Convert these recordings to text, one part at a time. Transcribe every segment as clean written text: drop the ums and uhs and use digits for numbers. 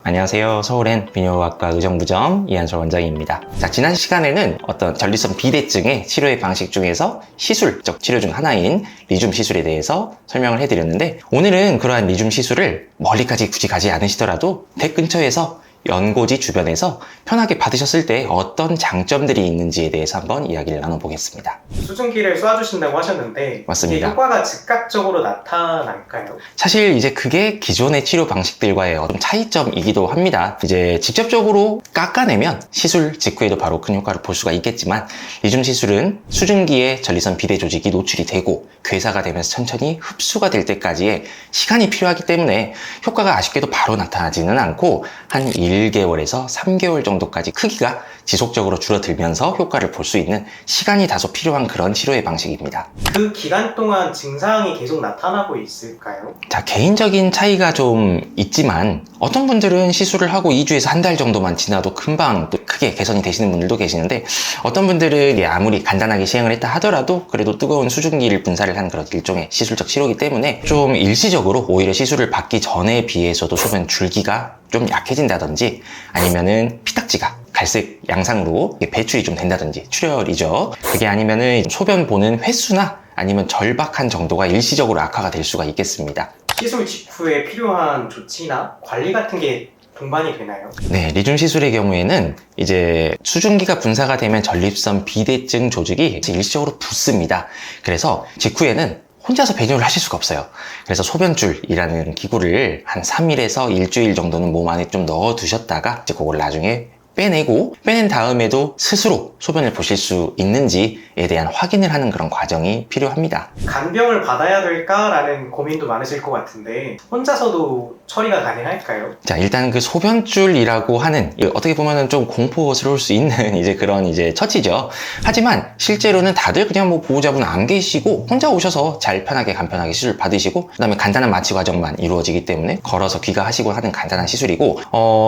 안녕하세요. 서울엔 비뇨기과 의정부점 이한솔 원장입니다. 자, 지난 시간에는 어떤 전립선 비대증의 치료의 방식 중에서 시술적 치료 중 하나인 리줌 시술에 대해서 설명을 해드렸는데, 오늘은 그러한 리줌 시술을 멀리까지 굳이 가지 않으시더라도 댁 근처에서 연고지 주변에서 편하게 받으셨을 때 어떤 장점들이 있는지에 대해서 한번 이야기를 나눠보겠습니다. 수증기를 쏴주신다고 하셨는데 맞습니다. 이게 효과가 즉각적으로 나타날까요? 사실 이제 그게 기존의 치료 방식들과의 어떤 차이점이기도 합니다. 이제 직접적으로 깎아내면 시술 직후에도 바로 큰 효과를 볼 수가 있겠지만, 리줌 시술은 수증기에 전립선 비대 조직이 노출이 되고 괴사가 되면서 천천히 흡수가 될 때까지의 시간이 필요하기 때문에 효과가 아쉽게도 바로 나타나지는 않고 한 1개월에서 3개월 정도까지 크기가 지속적으로 줄어들면서 효과를 볼 수 있는 시간이 다소 필요한 그런 치료의 방식입니다. 그 기간 동안 증상이 계속 나타나고 있을까요? 자, 개인적인 차이가 좀 있지만 어떤 분들은 시술을 하고 2주에서 한 달 정도만 지나도 금방 또 크게 개선이 되시는 분들도 계시는데, 어떤 분들은 아무리 간단하게 시행을 했다 하더라도 그래도 뜨거운 수증기를 분사를 한 그런 일종의 시술적 치료이기 때문에 좀 일시적으로 오히려 시술을 받기 전에 비해서도 소변 줄기가 좀 약해진다든지, 아니면은 피딱지가 갈색 양상으로 배출이 좀 된다든지, 출혈이죠. 그게 아니면은 소변 보는 횟수나 아니면 절박한 정도가 일시적으로 악화가 될 수가 있겠습니다. 시술 직후에 필요한 조치나 관리 같은 게 동반이 되나요? 네, 리줌 시술의 경우에는 이제 수증기가 분사가 되면 전립선 비대증 조직이 일시적으로 붓습니다. 그래서 직후에는 혼자서 배뇨를 하실 수가 없어요. 그래서 소변줄이라는 기구를 한 3일에서 일주일 정도는 몸 안에 좀 넣어 두셨다가 이제 그걸 나중에 빼낸 다음에도 스스로 소변을 보실 수 있는지에 대한 확인을 하는 그런 과정이 필요합니다. 간병을 받아야 될까라는 고민도 많으실 것 같은데 혼자서도 처리가 가능할까요? 자, 일단 그 소변줄이라고 하는, 어떻게 보면은 좀 공포스러울 수 있는 이제 그런 이제 처치죠. 하지만 실제로는 다들 그냥 뭐 보호자분 안 계시고 혼자 오셔서 잘 편하게 간편하게 시술 받으시고, 그 다음에 간단한 마취 과정만 이루어지기 때문에 걸어서 귀가하시고 하는 간단한 시술이고,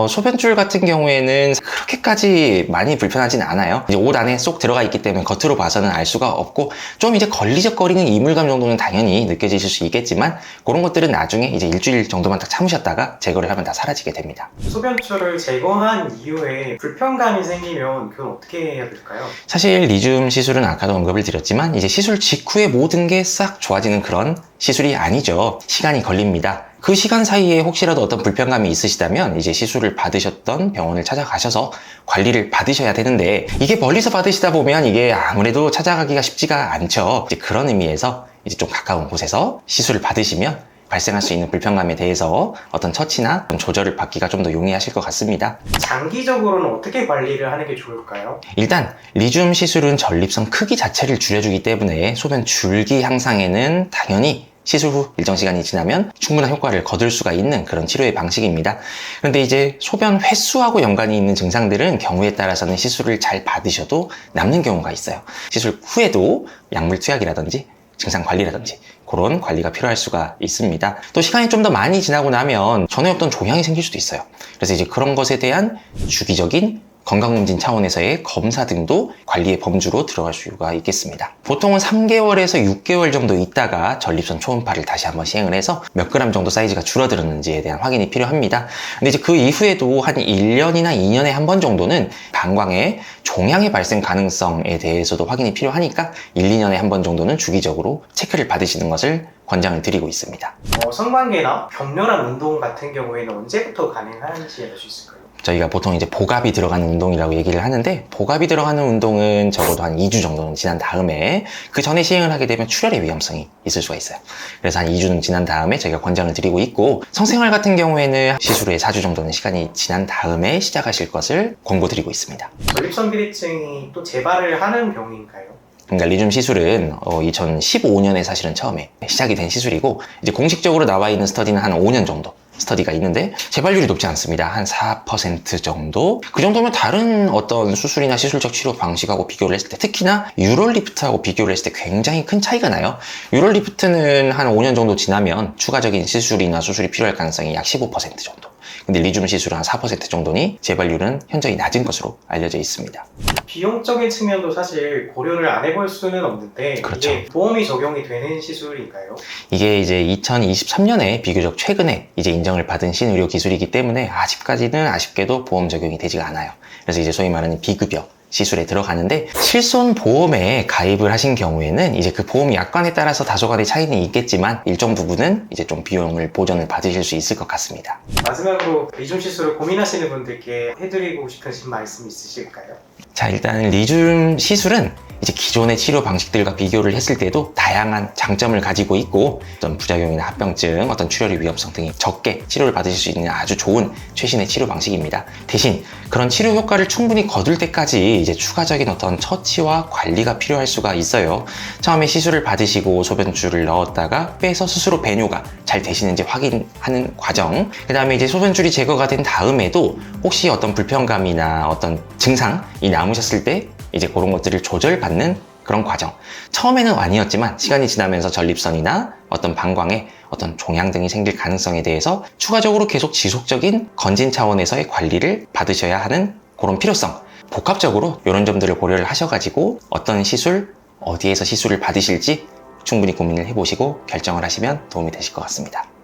소변줄 같은 경우에는 그렇게까지 많이 불편하진 않아요. 이제 옷 안에 쏙 들어가 있기 때문에 겉으로 봐서는 알 수가 없고, 좀 이제 걸리적거리는 이물감 정도는 당연히 느껴지실 수 있겠지만, 그런 것들은 나중에 이제 일주일 정도만 딱 참으셨다가 제거를 하면 다 사라지게 됩니다. 소변줄을 제거한 이후에 불편감이 생기면 그건 어떻게 해야 될까요? 사실 리줌 시술은 아까도 언급을 드렸지만 이제 시술 직후에 모든 게 싹 좋아지는 그런 시술이 아니죠. 시간이 걸립니다. 그 시간 사이에 혹시라도 어떤 불편감이 있으시다면 이제 시술을 받으셨던 병원을 찾아가셔서 관리를 받으셔야 되는데, 이게 멀리서 받으시다 보면 이게 아무래도 찾아가기가 쉽지가 않죠. 이제 그런 의미에서 이제 좀 가까운 곳에서 시술을 받으시면 발생할 수 있는 불편감에 대해서 어떤 처치나 조절을 받기가 좀 더 용이하실 것 같습니다. 장기적으로는 어떻게 관리를 하는 게 좋을까요? 일단 리줌 시술은 전립선 크기 자체를 줄여주기 때문에 소변 줄기 향상에는 당연히 시술 후 일정 시간이 지나면 충분한 효과를 거둘 수가 있는 그런 치료의 방식입니다. 그런데 이제 소변 횟수하고 연관이 있는 증상들은 경우에 따라서는 시술을 잘 받으셔도 남는 경우가 있어요. 시술 후에도 약물 투약이라든지 증상 관리라든지 그런 관리가 필요할 수가 있습니다. 또 시간이 좀 더 많이 지나고 나면 전에 없던 종양이 생길 수도 있어요. 그래서 이제 그런 것에 대한 주기적인 건강검진 차원에서의 검사 등도 관리의 범주로 들어갈 수가 있겠습니다. 보통은 3개월에서 6개월 정도 있다가 전립선 초음파를 다시 한번 시행을 해서 몇 그램 정도 사이즈가 줄어들었는지에 대한 확인이 필요합니다. 근데 이제 그 이후에도 한 1년이나 2년에 한 번 정도는 방광에 종양의 발생 가능성에 대해서도 확인이 필요하니까 1, 2년에 한 번 정도는 주기적으로 체크를 받으시는 것을 권장을 드리고 있습니다. 성관계나 격렬한 운동 같은 경우에는 언제부터 가능한지 알 수 있을까요? 저희가 보통 이제 복압이 들어가는 운동이라고 얘기를 하는데, 복압이 들어가는 운동은 적어도 한 2주 정도는 지난 다음에, 그 전에 시행을 하게 되면 출혈의 위험성이 있을 수가 있어요. 그래서 한 2주는 지난 다음에 저희가 권장을 드리고 있고, 성생활 같은 경우에는 시술 후에 4주 정도는 시간이 지난 다음에 시작하실 것을 권고드리고 있습니다. 전립선 비대증이 또 재발을 하는 병인가요? 그러니까 리줌 시술은 2015년에 사실은 처음에 시작이 된 시술이고, 이제 공식적으로 나와 있는 스터디는 한 5년 정도 스터디가 있는데 재발률이 높지 않습니다. 한 4% 정도? 그 정도면 다른 어떤 수술이나 시술적 치료 방식하고 비교를 했을 때, 특히나 유럴리프트하고 비교를 했을 때 굉장히 큰 차이가 나요. 유럴리프트는 한 5년 정도 지나면 추가적인 시술이나 수술이 필요할 가능성이 약 15% 정도. 근데 리줌 시술은 한 4% 정도니 재발률은 현저히 낮은 것으로 알려져 있습니다. 비용적인 측면도 사실 고려를 안 해볼 수는 없는데 그렇죠. 이게 보험이 적용이 되는 시술인가요? 이게 이제 2023년에 비교적 최근에 이제 인정을 받은 신의료 기술이기 때문에 아직까지는 아쉽게도 보험 적용이 되지가 않아요. 그래서 이제 소위 말하는 비급여 시술에 들어가는데, 실손 보험에 가입을 하신 경우에는 이제 그 보험 약관에 따라서 다소간의 차이는 있겠지만 일정 부분은 이제 좀 비용을 보전을 받으실 수 있을 것 같습니다. 마지막으로 리줌 시술을 고민하시는 분들께 해드리고 싶으신 말씀 있으실까요? 자, 일단 리줌 시술은 이제 기존의 치료 방식들과 비교를 했을 때도 다양한 장점을 가지고 있고, 어떤 부작용이나 합병증, 어떤 출혈의 위험성 등이 적게 치료를 받으실 수 있는 아주 좋은 최신의 치료 방식입니다. 대신 그런 치료 효과를 충분히 거둘 때까지 이제 추가적인 어떤 처치와 관리가 필요할 수가 있어요. 처음에 시술을 받으시고 소변줄을 넣었다가 빼서 스스로 배뇨가 잘 되시는지 확인하는 과정, 그 다음에 이제 소변줄이 제거가 된 다음에도 혹시 어떤 불편감이나 어떤 증상이 남으셨을 때 이제 그런 것들을 조절받는 그런 과정. 처음에는 아니었지만 시간이 지나면서 전립선이나 어떤 방광에 어떤 종양 등이 생길 가능성에 대해서 추가적으로 계속 지속적인 건진 차원에서의 관리를 받으셔야 하는 그런 필요성. 복합적으로 이런 점들을 고려를 하셔가지고 어떤 시술, 어디에서 시술을 받으실지 충분히 고민을 해보시고 결정을 하시면 도움이 되실 것 같습니다.